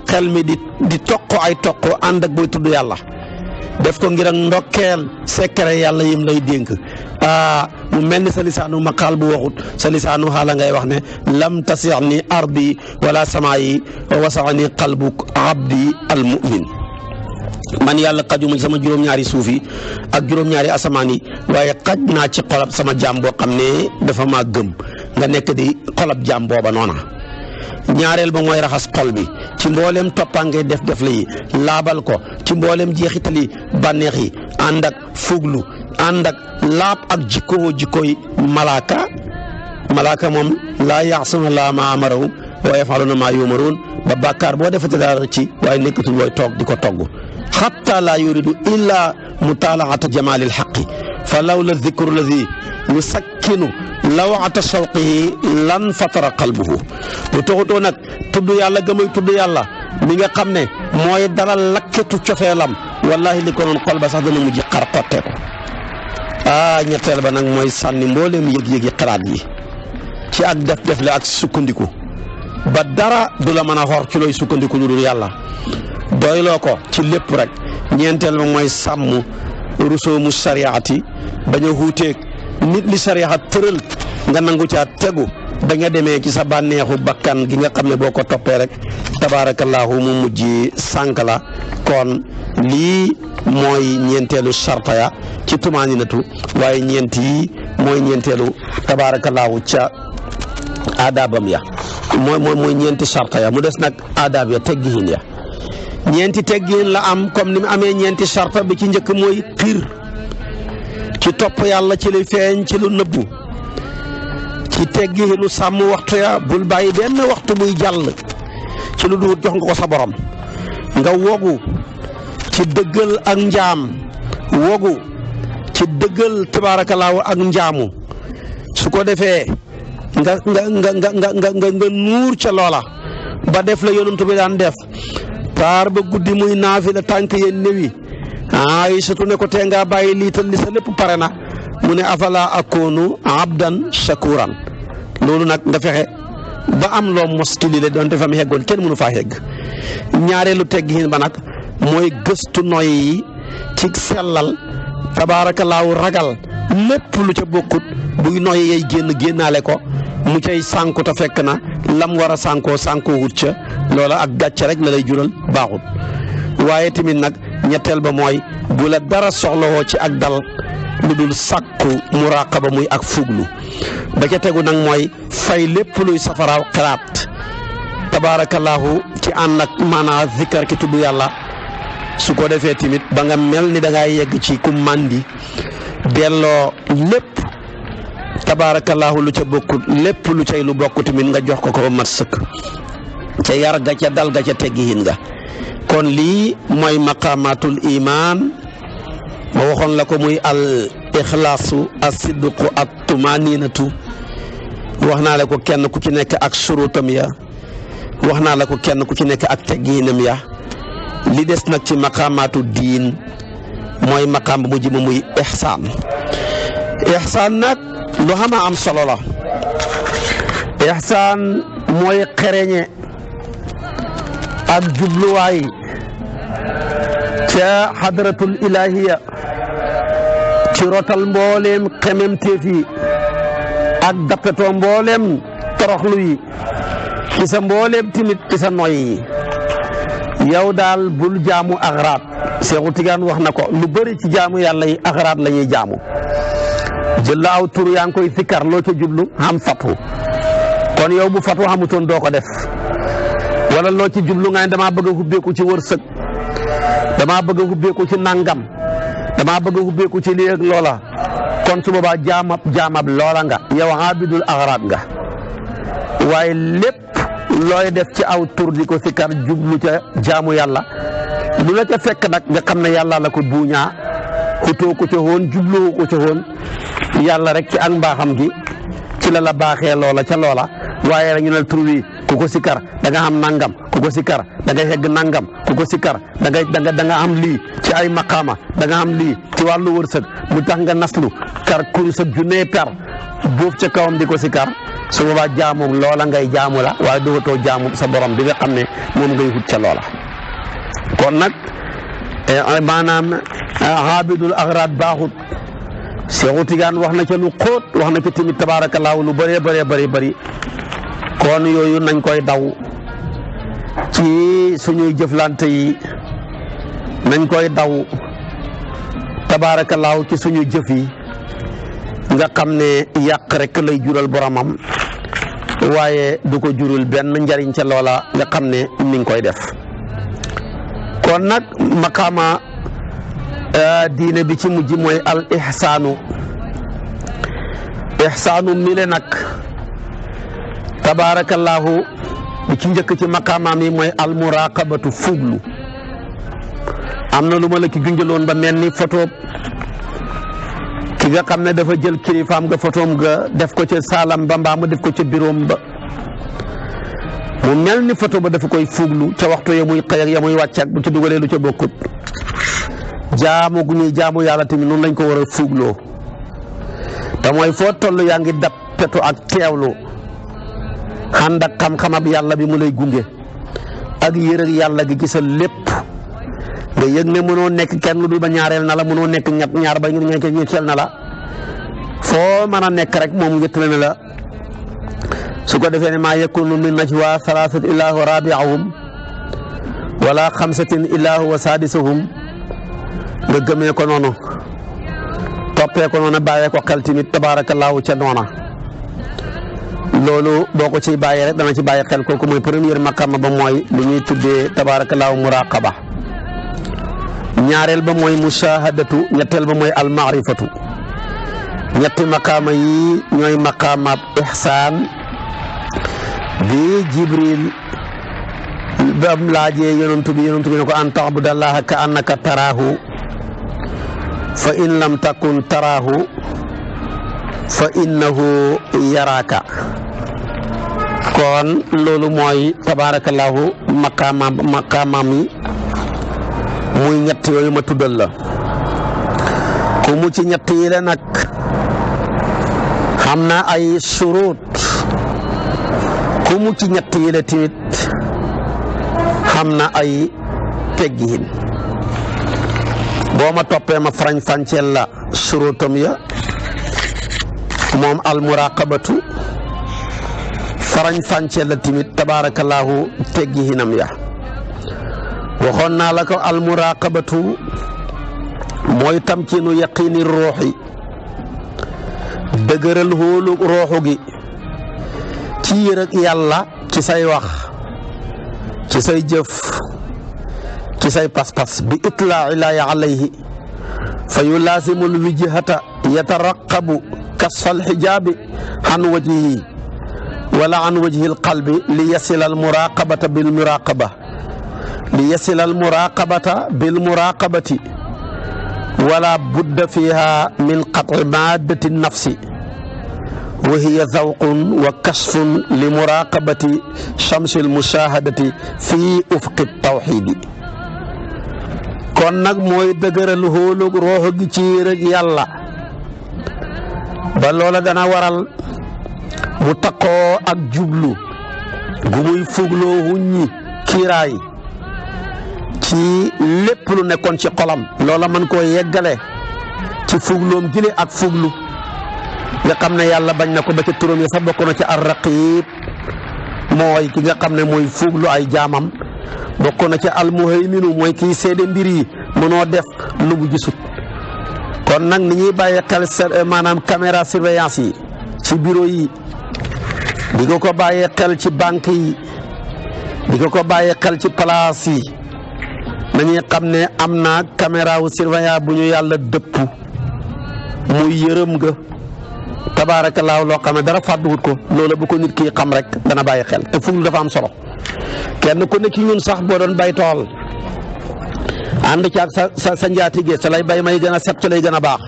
xel mi di toq ay toq ànd ak booy tudd yàlla def ko ngir ak ndokkeel secret yàlla yim lay dénk. mu mel ni sa lisaanu maqaal bu waxut sa lisaanu xaala ngay wax ne lam tasix ni ardi wala samaayi wasaxa ni qalbu abdi al mu'min. man yàlla xajuma sama juróom-ñaari suuf yi ak juróom-ñaari asamaan yi waaye xaj naa ci xolab sama jaam boo xam ne dafa maa gëm nga nekk di xolab jaam booba noona. ñaareel ba mooy raxas xol bi ci mbooleem toppaangee def la yi laabal ko ci mbooleem jeexitali bànneex yi ànd ak fuglu ànd ak laab ak jikkoy malaaka moom laa yaxsuna laa ma amarahu wa yafaluna maa yumaruun ba bàkkaar boo defate dara ci waaye nekkatul wooy toog di ko togg xatta laa yuridu illa mutaalaata jamaalil xaqi fa lawla dikru alladi yusakkinu lawata shawqihi lan fatara qalbuhu bu taxutoo nag tudd yàlla gëmay tudd yàlla mi nga xam ne mooy dalal lakketu cofeelam wallahi li ko noon xol ba sax dana mujj xar xottee ko. ñetteel ba nag mooy sànni mbooleem yëg-yëg yi xalaat yi ci ak def la ak sukkandiku ba dara du la mën a xor ci looy sukkandiku lu dul yàlla doyloo ko ci lépp rek. ñeenteel ba mooy sàmm rusoomu sariyaati bañ a xuuteeg nit li sariya tëral nga nangu caa tegu ba nga demee ci sa bànneexu bakkan gi nga xam ne boo ko toppee rek tabaarakallaahu mu mujj sànq la. kon lii mooy ñeenteelu sarta ya ci tumaaninatu waaye ñeent yi mooy ñeenteelu tabaarakallaahu ca aadaabam ya mooy ñeenti sarta ya mu des nag aadaab ya teggiin ya ñeenti teggiin la am comme ni mu amee ñeenti sarta bi ci njëkk mooy xiir ci topp yàlla ci li feeñ ci lu nëbbu ci teggiinu sàmm waxtu ya bul bàyyi benn waxtu muy jàll ci lu dul jox nga ko sa borom nga wogu ci dëggal ak njaam wogu ci dëggal tabaarakallaahu ak njaamu su ko defee nga nuur ca loola ba def la yonent bi daan def taar ba guddi muy naafila tànk yéen néwi Aysatu ne ko tee ngaa bàyyi liital li sa lépp pare na mu ne afala akunu abdan shakuran loolu nag nga fexe ba am loo mos ci lii la doon defam heggoon kenn mënu faa hegg ñaareelu teggiin ba nag mooy gëstu noy yi ci sellal tabaarakallaahu ragal lépp lu ca bokkut buy noy yay génnaale ko mu cay sànku te fekk na lam war a sànkoo wut ca loola ak gàcce rek la lay jural baaxut waaye tamit nag ñetteel ba mooy bu la dara soxlawoo ci ak dal lu dul sàkku muraqaba muy ak fuglu ba ca tegu nag mooy fay lépp luy safaraaw xalaat tabaarakallaahu ci ànd ak maanaa zikkar ki tudd yàlla su ko defee tamit ba nga mel ni da ngaa yegg ci ku màndi delloo lépp tabaarakallaahu lu ca bokkut lépp lu cay lu bokk tamit nga jox ko ba mat sëkk ca yar ga ca dal ga ca teggiin nga kon lii mooy maqaamaatul imaan ma waxoon la ko muy al ixlaasu as-sidqu ak tumaninatu wax naa la ko kenn ku ci nekk ak surutam ya wax naa la ko kenn ku ci nekk ak teggiinam ya li des nag ci maqaamaatu diin mooy maqaam bu mujj ma muy ihsaan nag lu xama am solo la ihsaan mooy xereñe ak jubluwaay ca hadratul ilahiya ci rotal mbooleem xememteef yi ak dappetoo mbooleem toroxlu yi ci sa mbooleem timit ci sa noy yi yow daal bul jaamu axraat Seexu Tijaan wax na ko lu bëri ci jaamu yàlla yi axraat la ñuy jaamu jël la aw tur yaa ngi koy sikkar loo ca jublu xam fatu kon yow bu fatu xamutoon doo ko def wala loo ci jublu nga ne damaa bëgg a hubbeeku ci wërsëg damaa bëgg a hubbeeku ci nangam damaa bëgg a hubbeeku ci lii ak loola kon su boobaa jaamab loola nga yow abidul axraat nga waaye lépp looy def ci aw tur di ko sikkar jublu ca jaamu yàlla lu la ca fekk nag nga xam ne yàlla la ko buuñaa xutoo ko ca woon jubloo ko ca woon yàlla rek ci ak mbaaxam gi ci la baaxee loola ca loola waaye rek ñu ne tur wi ku ko sikkar da nga am nangam ku ko sikkar da ngay hegg nangam ku ko sikkar da nga am lii ci ay maqaama da nga am lii ci wàllu wërsëg mu tax nga naslu kar kurus ak junne per boof ca kawam di ko sikkar su boobaa jaamu loola ngay jaamu la waaye dootoo jaamu sa borom bi nga xam ne moom ngay wut ca loola kon nag maanaam abidul axraat baaxut Seexu Tijaan wax na ca lu xóot wax na ca tamit tabaarakallaahu lu bëree bëri kon yooyu nañ koy daw ci suñuy jëflante yi nañ koy daw tabaarakallaahu ci suñu jëf yi nga xam ne yàq rek lay jural boromam waaye du ko jurul benn njariñ ca loola nga xam ne mi ngi koy def kon nag maqaama diine bi ci mujj mooy al ihsaanu mile nag tabaarakallaahu bi ci njëkk ci maqaamaam yi mooy al muraqabatu fuglu am na lu ma la ki junjaloon ba mel ni photo ki nga xam ne dafa jël kilifaam nga photoom nga def ko ca saalam ba mbaa mu def ko ca biroom ba mu mel ni photo ba dafa koy fuglu ca waxtu ya muy xëy ak ya muy wàcc ak bu ci dugalee lu ca bokkut jaamu gu ñuy jaamu yàlla tamit noonu lañ ko war a fugloo te mooy foo toll yaa ngi dab petu ak teewlu ànd ak xam-xamab yàlla bi mu lay gunge ak yërëg yàlla gi gisal lépp nga yëg ne mënoo nekk kenn lu dul ba ñaareel na la mënoo nekk ñaar ba ñetteel na la foo mën a nekk rek moom ñetteel na la su ko defee ne maa yakunu min najwa thalathatin illaa huwa rabi'uhum wala xamsatin illaa huwa sadisuhum nga gëmee ko noonu toppee ko noonu bàyyee ko xel tamit tabaarakallaahu ca noona loolu boo ko ciy bàyyee rek dana ci bàyyi xel kooku mooy première maqama ba mooy lu ñuy tuddee tabaarakallaahu muraqaba ñaareel ba mooy mushahadatu ñetteel ba mooy almaarifatu ñetti maqaama yi ñooy maqaamaab ihsaan bi Jibril bam laajee yonent bi ne ko an ta'budallaha ka annaka taraahu fa in lam takun taraahu fa innahu yaraaka kon loolu mooy tabaarakallaahu maqaamam yi muy ñett yooyu ma tuddal la ku mu ci ñett yi la nag xam na ay surut ku mu ci ñett yi la tamit xam na ay teggiin boo ma toppee ma farañ fànceel la surutam ya moom almuraqabatu farañ fànceel la tamit tabaarakallaahu teggiinam ya waxoon naa la ko almuraqabatu mooy tamkiinu yaqiini ruuxi dëgëral hóolu ruuxu gi ci yërëg yàlla ci say wax ci say jëf ci say pas-pas bi itlaa ilaahi alayhi fa yulaasimul wijhata yataraqabu kasfal xijaabi an wajhihi wala an wajhil qalbi li yasila al muraqabata bil muraqaba li yasila al muraqabata bil muraqabati wala budda fiha min qat'i maadati nafsi wa hiya zawqun wa kasfun li muraqabati shamsil mushahadati fi ufqi tawxiidi kon nag mooy dëgëral hóolug rooxo gi ci rek yàlla ba loola dana waral mu takkoo ak jublu gu muy fugloo huññi kiiraay ci lépp lu nekkoon ci xolam loola mën koo yeggale ci fugloom gile ak fuglu nga xam ne yàlla bañ na ko ba ca turam yi sax bokk na ci ar-raqiib mooy ki nga xam ne mooy fuglu ay jaamam bokk na ci al-muhayminu mooy kiy seede mbir yi mënoo def lu mu gisut kon nag ni ñuy bàyyi xel maanaam caméra surveillance yi ci bureau yi di ko bàyyee xel ci banque yi di ko bàyyee xel ci place yi nañuy xam ne am na caméra wu surveillance bu ñu yàlla dëpp muy yërëm nga tabaarakallaahu loo xam ne dara fàdduwut ko loolu bu ko nit ki xam rek dana bàyyi xel te fuglu dafa am solo kenn ku ne ci ñun sax boo doon bay tool ànd ci ak sa njaatige sa lay bay may gën a set ci lay gën a baax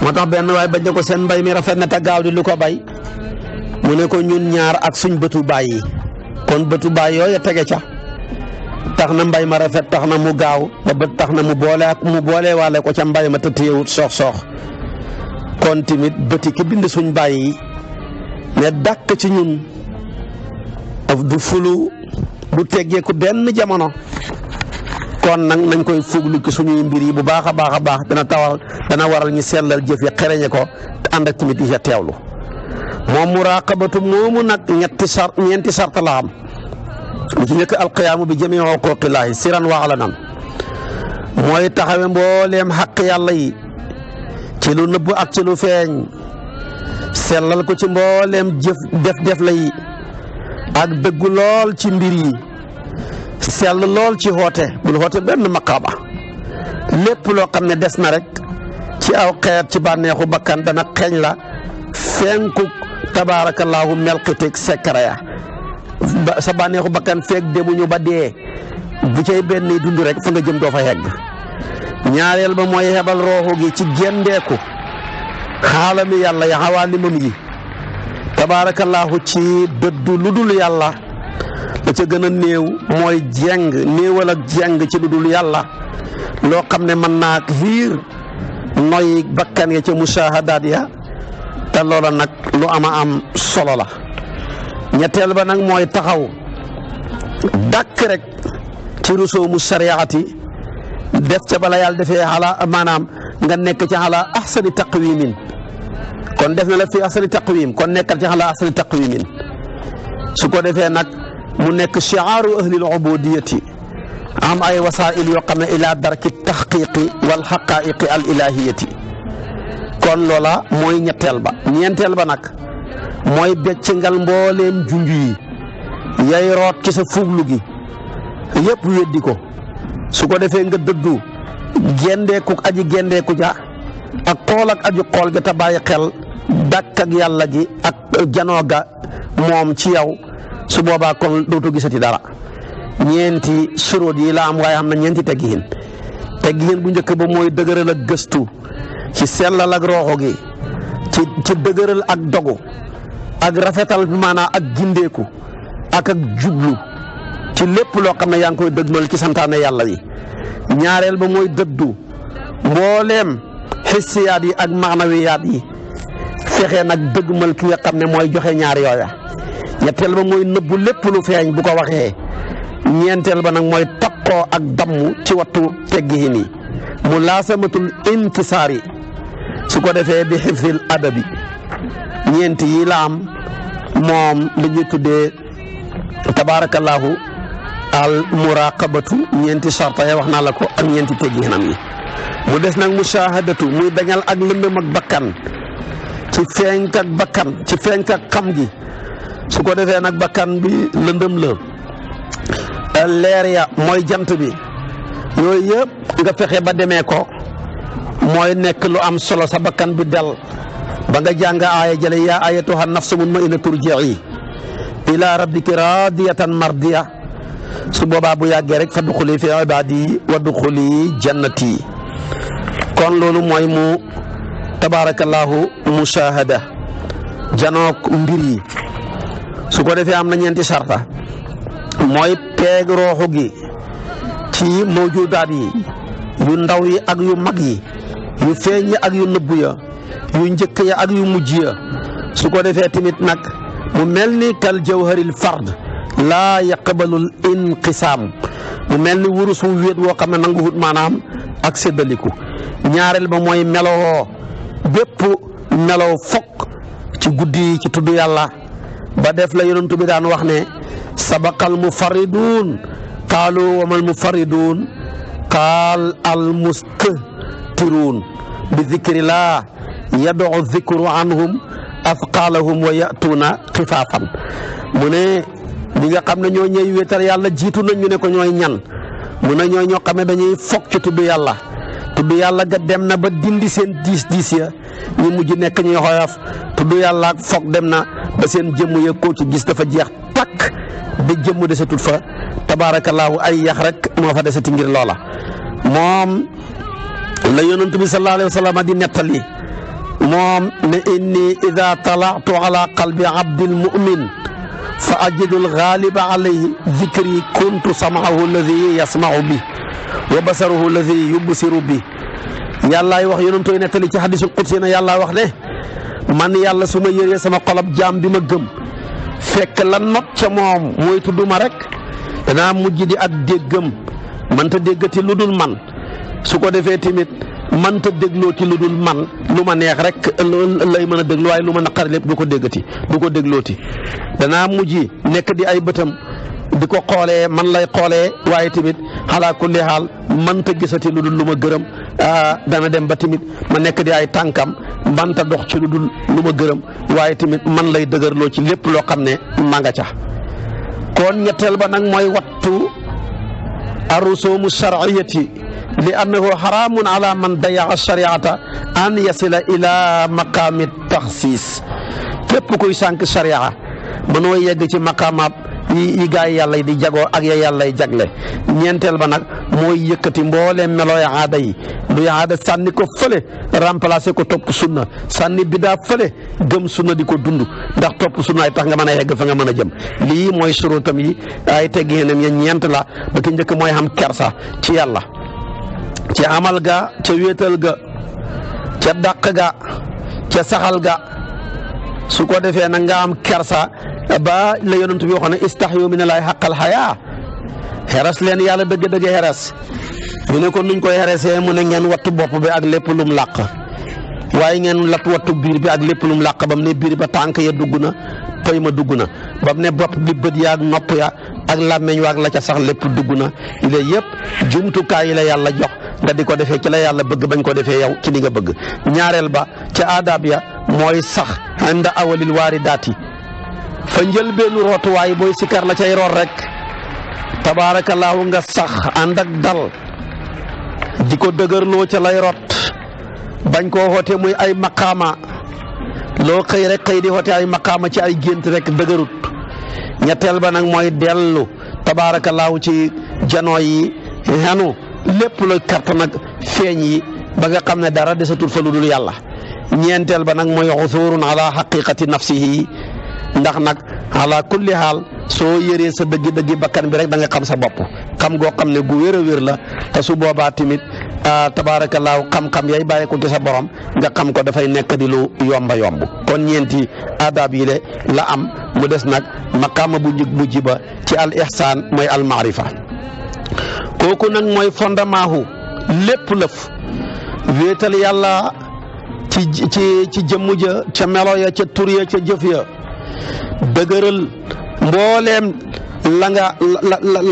moo tax benn waaye bañ ne ko seen mbay mi rafet na te gaaw di lu ko bay mu ne ko ñun ñaar ak suñ bëtu baay yi kon bëtu baay yooyu tege ca tax na mbay ma rafet tax na mu gaaw ba bët tax na mu boole waale ko ca mbay ma te téyewut soox kon tamit bëti ki bind suñ baay yi ne dàkk ci ñun du fulu du teggeeku benn jamono kon nag nañ koy fuglu ci suñuy mbir yi bu baax a baax dana waral ñu sellal jëf yi xereñe ko te ànd ak tamit yi ca teewlu moom muraqabatu moomu nag ñeenti sart la am li ci njëkk alqiyaamu bi jamii xuquqillaahi siran wa alanan mooy taxawe mbooleem xaq yàlla yi ci lu nëbb ak ci lu feeñ sellal ko ci mbooleem jëf def la yi ak dëggu lool ci mbir yi sell lool ci xoote bul xoote benn maqaama lépp loo xam ne des na rek ci aw xeet ci bànneexu bakkan dana xeeñ la fenku tabaarakallaahu melqiteeg sekkaraya sa bànneexu bakkan feeg demuñu ba dee bu cay benn dund rek fa nga jëm doo fa yegg ñaareel ba mooy xebal rooxu gi ci gendeeku xaalami yàlla ya xawaalimam yi tabaarakallaahu ci dëddu lu dul yàlla la ca gën a néew mooy néewal ak jeng ci lu dul yàlla loo xam ne mën naa xiir noy bakkan ya ca mushahadaat ya te loola nag lu ama am solo la ñetteel ba nag mooy taxaw dàkk rek ci rusoomu sariyaati def ca bala yàlla defee maanaam nga nekk ci ala ahsani taqwimin kon def na la fi ahsani taqwim kon nekkal ci ala ahsani taqwimin su ko defee nag mu nekk shi'aaru ahlil ubudiyati am ay wasaa'il yoo xam ne ila darki taxqiqi wal xaqaa'iqi al ilahiyati kon loola mooy ñetteel ba. ñeenteel ba nag mooy beccingal mbooleem junj yi yay root ci sa fuglu gi yëpp weddi ko su ko defee nga dëddu gendeeku aji gendeeku ja ak xool ak aji xool ga te bàyyi xel dàkk ak yàlla ji ak janoo ga moom ci yow su boobaa kon dootu gisati dara. ñeenti suróot yi la am waaye am na ñeenti teggiin bu njëkk ba mooy dëgëral ak gëstu ci sellal ak rooxo gi ci dëgëral ak dogu ak rafetal maanaam ak gindeeku ak jublu ci lépp loo xam ne yaa ngi koy dëgmal ci santaane yàlla yi. ñaareel ba mooy dëddu mbooleem xissiyaat yi ak maanawiyaat yi fexe nag dëgmal ki nga xam ne mooy joxe ñaar yooya. ñetteel ba mooy nëbbu lépp lu feeñ bu ko waxee. ñeenteel ba nag mooy takkoo ak damm ci wattu teggiin yi mu laasamatul inkisaari su ko defee bi xifdil adabi. ñeenti yi la am moom li ñuy tuddee tabaarakallaahu al muraqabatu ñeenti sarta ya wax naa la ko ak ñeenti teggiinam yi. mu des nag mushahadatu muy dañal ak lëndëm ak bakkan ci feeñ ak bakkan ci feeñ ak xam gi su ko defee nag bakkan bi lëndëm la. leer ya mooy jant bi yooyu yëpp nga fexe ba demee ko mooy nekk lu am solo sa bakkan bi del ba nga jàng aaya jële yaa ayatuha nafsu mutmainna turji'i ila rabbiki radiyatan mardiya su boobaa bu yàggee rek fa duxuli fi ibadi wa duxuli jannati. kon loolu mooy mu tabarakallahu mushahada janook mbir yi su ko defee am na ñeenti sarta mooy peeg rooxu gi ci mawjudaat yi yu ndaw yi ak yu mag yi yu feeñ yi ak yu nëbbu ya yu njëkk ya ak yu mujj ya su ko defee tamit nag mu mel ni kal jawharil fard laa yaqbalul inqisaam mu mel ni wurus wu wéet woo xam ne nangu wut maanaam ak séddaliku. ñaareel ba mooy melowoo bépp melow fokk ci guddi yi ci tudd yàlla ba def la yonent bi daan wax ne sabaqal mufarriduun qaalu wa mal mufarriduun qaal al mustaktiruun bi dikrillah yad'u dikru anhum afqaalahum wa ya'tuuna xifaafan. mu ne ñi nga xam ne ñoo ñëw wéetal yàlla jiitu nañ ñu ne ko ñooy ñan mu ne ñoo xam ne dañuy fokk ci tudd yàlla ga dem na ba dindi seen diis ya ñu mujj nekk ñuy xoyof tudd yàlla ak fokk dem na ba seen jëmm ya koo ci gis dafa jeex takk ba jëmm desatut fa tabaarakallaahu ay yax rek moo fa desati ngir loola. moom la yonent bi sallallaahu alayhi wa sallam di nettali moom ne inni ida talaatu ala qalbi abdil mu'min fa ajidu al-ghaliba alayhi dhikri kuntu sam'ahu alladi yasma'u bi wa basaruhu alladi yubsiru bi. yàllaay wax yonentooy nettali ci hadisul qudsi na yàllaa wax ne man yàlla su ma yëree sama xolab jaam bi ma gëm fekk la not ca moom mooy tudduma rek danaa mujj di ak déggam mënta déggati lu dul man su ko defee tamit mënta dégloo ci lu dul man lu ma neex rek lay mën a déglu waaye lu ma naqari lépp du ko déggati du ko déglooti danaa mujj nekk di ay bëtam di ko xoolee man lay xoolee waaye tamit xalaa kulli xaal mënta gisati lu dul lu ma gërëm dana dem ba tamit ma nekk di ay tànkam mënta dox ci lu dul lu ma gërëm waaye tamit man lay dëgërloo ci lépp loo xam ne ma nga ca. kon ñetteel ba nag mooy wattu arrusumu shar'iyati li annahu xaraamun ala man dayaa shariata an yasila ila maqaami taxsiis képp kuy sànq sharia mënoo yegg ci maqaamaat yi gaa yi yàlla di jagoo ak ya yàlla y jagle. ñeenteel ba nag mooy yëkkati mbooleem melooy aada yi luy aada sànni ko fële remplacer ko topp sunna sànni bidaa fële gëm sunna di ko dund ndax topp sunna ay tax nga mën a yegg fa nga mën a jëm. lii mooy surutam yi ay tegginam ya ñeent la ba ki njëkk mooy xam kersa ci yàlla ci amal ga ca wéetal ga ca dàq ga ca saxal ga su ko defee nag nga am kersa ba la yonent bi waxoon ne istahyu minallaahi haqqal hayaa xeres leen yàlla dëgg-dëgg xeres ñu ne ko nuñ koy xeresee mu ne ngeen wattu bopp bi ak lépp lum làq waaye ngeen lat wattu biir bi ak lépp lu mu làq ba mu ne biir ba tànk ya dugg na pëy ma dugg na ba mu ne bopp bi bët ya ak nopp ya ak làmmeñ wa ak la ca sax lépp dugg na ile yëpp jumtukaay yi la yàlla jox nga di ko defee ci la yàlla bëgg bañ ko defee yow ci li nga bëgg. ñaareel ba ca aadaab ya mooy sax inda awalil waaridaati fa njëlbeenu rootuwaay booy sikar la cay root rek tabaarakallaahu nga sax ànd ak dal di ko dëgërloo ca lay rot bañ koo xoote muy ay maqaama loo xëy rek xëy di xoote ay maqaama ci ay gént rek dëgërut. ñetteel ba nag mooy dellu tabaarakallaahu ci janoo yi xenu lépp la carte nag feeñ yi ba nga xam ne dara desatul fa lu dul yàlla. ñeenteel ba nag mooy xusuurun ala xaqiqati nafsihi ndax nag ala kulli xaal soo yëree sa dëggi bakkan bi rek da nga xam sa bopp xam goo xam ne gu wér a wér la te su boobaa tamit tabaarakallaahu xam-xam yay bàyyi ko ci sa borom nga xam ko dafay nekk di lu yomba yomb. kon ñeenti adab yi de la am mu des nag maqaama bu mujj ba ci al ihsaan mooy al maarifa kooku nag mooy fondement hu lépp lëf wéetal yàlla ci jëmm ja ca melo ya ca tur ya ca jëf ya dëgëral mbooleem la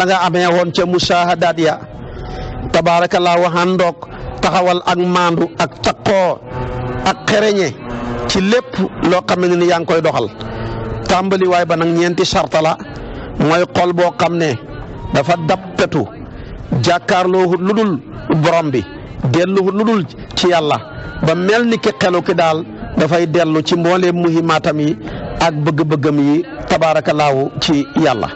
nga amee woon ca musaahadaat ya tabaarakallaahu waxandoog taxawal ak maandu ak taqoo ak xereñe ci lépp loo xam ne ni yaa ngi koy doxal. tàmbali waay ba nag ñeenti sarta la mooy xol boo xam ne dafa dappetu jàkkaarloo lu dul borom bi dellu lu dul ci yàlla ba mel ni ki xelu ki daal dafay dellu ci mbooleem muhimaatam yi ak bëgg-bëggam yi tabaarakallaahu ci yàlla.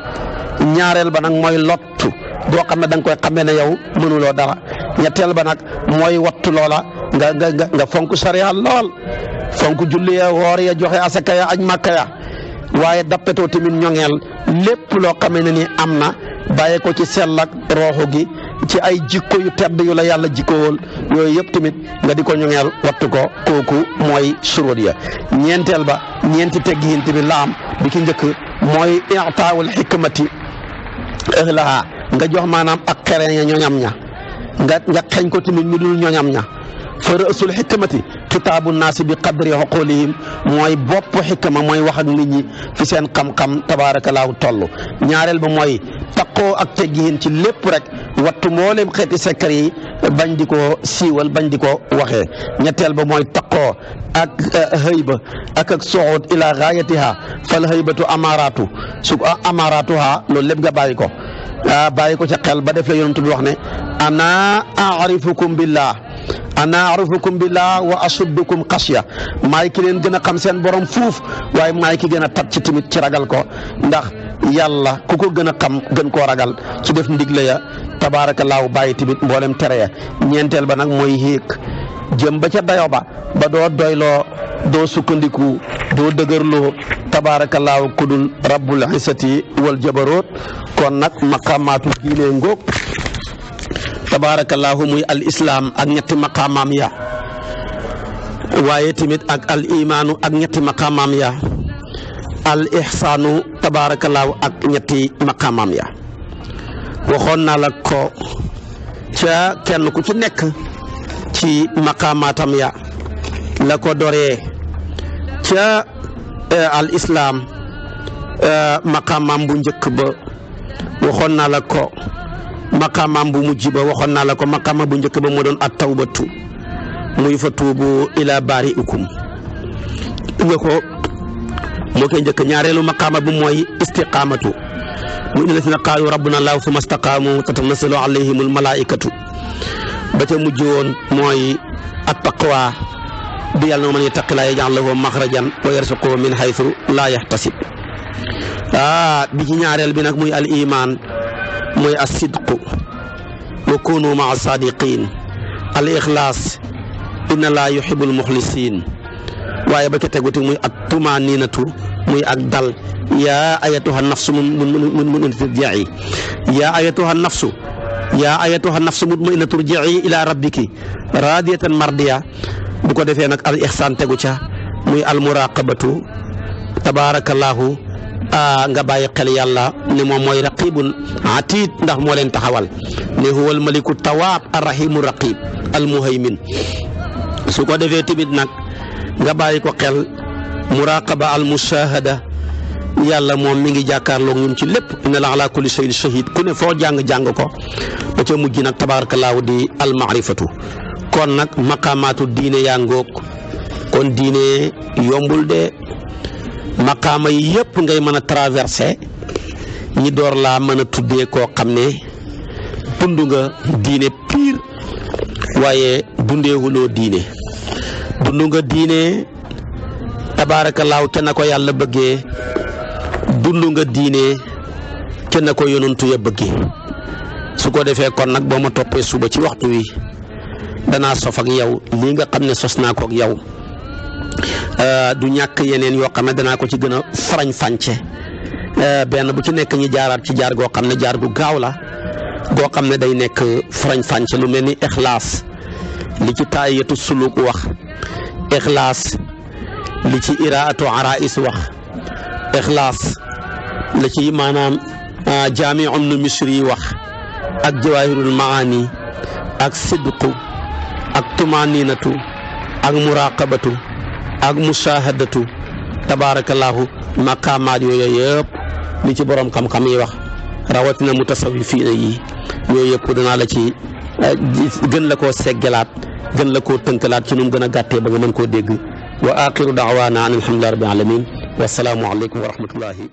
ñaareel ba nag mooy lottu boo xam ne da nga koy xamee ne yow mënuloo dara. ñetteel ba nag mooy wattu loola nga fonk sariya lool fonk julli ya woor ya joxe asaka ya aj màkka ya waaye dappetoo tamit ñoŋeel lépp loo xamee ne ni am na bàyyi ko ci sell ak rooxu gi ci ay jikko yu tedd yu la yàlla jikkowoon yooyu yëpp tamit nga di ko ñoŋeel wattu ko kooku mooy suróot ya. ñeenteel ba ñeenti teggiin tamit la am bi ki njëkk mooy i'taawul xikmati ahlaha nga jox maanaam ak xereñ ya ñoñam ña nga xeñ ko tamit ñu dul ñoñam ña. fa rësul xikmati kitaabu naasi bi qadri xuqulihim mooy bopp xikma mooy wax ak nit ñi fi seen xam-xam tabaarakallaahu toll. ñaareel ba mooy taqoo ak teggiin ci lépp rek wattu mboolem xeeti secret yi bañ di ko siiwal bañ di ko waxee. ñetteel ba mooy taqoo ak hëyba ak suud ila gaayatiha fal hëybatu amaaraatu su amaaraatuha loolu lépp nga bàyyi ko ca xel ba def la yonent bi wax ne ana arifukum billah wa asuddukum xasya maay ki leen gën a xam seen borom fuuf waaye maay ki gën a tat ci tamit ci ragal ko ndax yàlla ku ko gën a xam gën koo ragal ci def ndigle ya tabaarakallaahu bàyyi tamit mboolem tere ya. ñeenteel ba nag mooy yéeg jëm ba ca dayo ba doo doyloo doo sukkandiku doo dëgërloo tabaarakallaahu kudul rabbul izzati wal jabaroot. kon nag maqaamaatu diine ngóog tabaarakallaahu muy al islam ak ñetti maqaamaam ya waaye tamit ak al imaanu ak ñetti maqaamaam ya al ihsaanu tabaarakallaahu ak ñetti maqaamaam ya. waxoon naa la ko ca kenn ku ci nekk ci maqaamaatam ya la ko doree ca al islam maqaamaam bu njëkk ba waxoon naa la ko. maqaamaam bu mujj ba waxoon naa la ko maqaama bu njëkk ba moo doon at tawbatu muy fa tuubu ila baari'ikum nga ko moo koy njëkk. ñaareelu maqaama bu mooy istiqaamatu mu inna llazina qaalu rabbuna allahu summa staqaamu tatanazzalu alayhimul malaa'ikatu ba ca mujj woon mooy at taqwa bi yàlla na man yattaqillaaha yaj'al lahu maxrajan wa yarzuqhu min haythu laa yahtasib. bi ci ñaareel bi nag muy al iman mooy as-sidqu wa kunu maa sadiqin al ixlaas inna laa yuhibbul muxlisiin waaye ba ca teguti muy at tumaninatu muy ak dal yaa ayatuha nafsu mutma'innatu irji'i yaa ayatuha nafsu mutma'innatu irji'i ila rabbiki radiyatan mardiya bu ko defee nag al ihsaan tegu ca muy al muraqabatu tabarakallahu nga bàyyi xel yàlla ne moom mooy raqibun atiid ndax moo leen taxawal ne huwal maliku tawaab arrahimu raqib almuhaymin su ko defee tamit nag nga bàyyi ko xel muraqaba al mushahada yàlla moom mi ngi jàkkaarloog ñun ci lépp inna la ala kulli shay'in shahid ku ne foo jàng ko ba ca mujj nag tabaarakallaahu di al maarifatu kon nag maqaamaatu diine yaa ngoog kon diine yombul de maqaama yi yëpp ngay mën a traversé ñi door laa mën a tuddee koo xam ne dund nga diine pire waaye dundeewuloo diine dund nga diine tabaarakallaahu te na ko yàlla bëggee dund nga diine te na ko yonantu ya bëggee su ko defee kon nag boo ma toppee suba ci waxtu wi danaa sof ak yow lii nga xam ne sos naa ko ak yow du ñàkk yeneen yoo xam ne danaa ko ci gën a farañ fànce benn bu ci nekk ñi jaaraat ci jaar goo xam ne jaar gu gaaw la goo xam ne day nekk farañ fànce lu mel ni ixlaas li ci taayatu suluk wax ixlaas li ci iraatu arais wax ixlaas la ci maanaam jaamiu nu misri wax ak jawaahirul maani ak sidqu ak tumaninatu ak muraqabatu ak mushahadatu tabaarakallaahu maqaamaat yooyu yëpp li ci borom xam-xam yi wax rawatina mutasawifiina yi yooyu yëpp danaa la ci gën la koo seggalaat gën la koo tënkalaat ci nu mu gën a gàttee ba nga mën koo dégg wa axiru daawaana an alhamdulillahi rabbil alamin wa salaamu aleykum wa rahmatullahi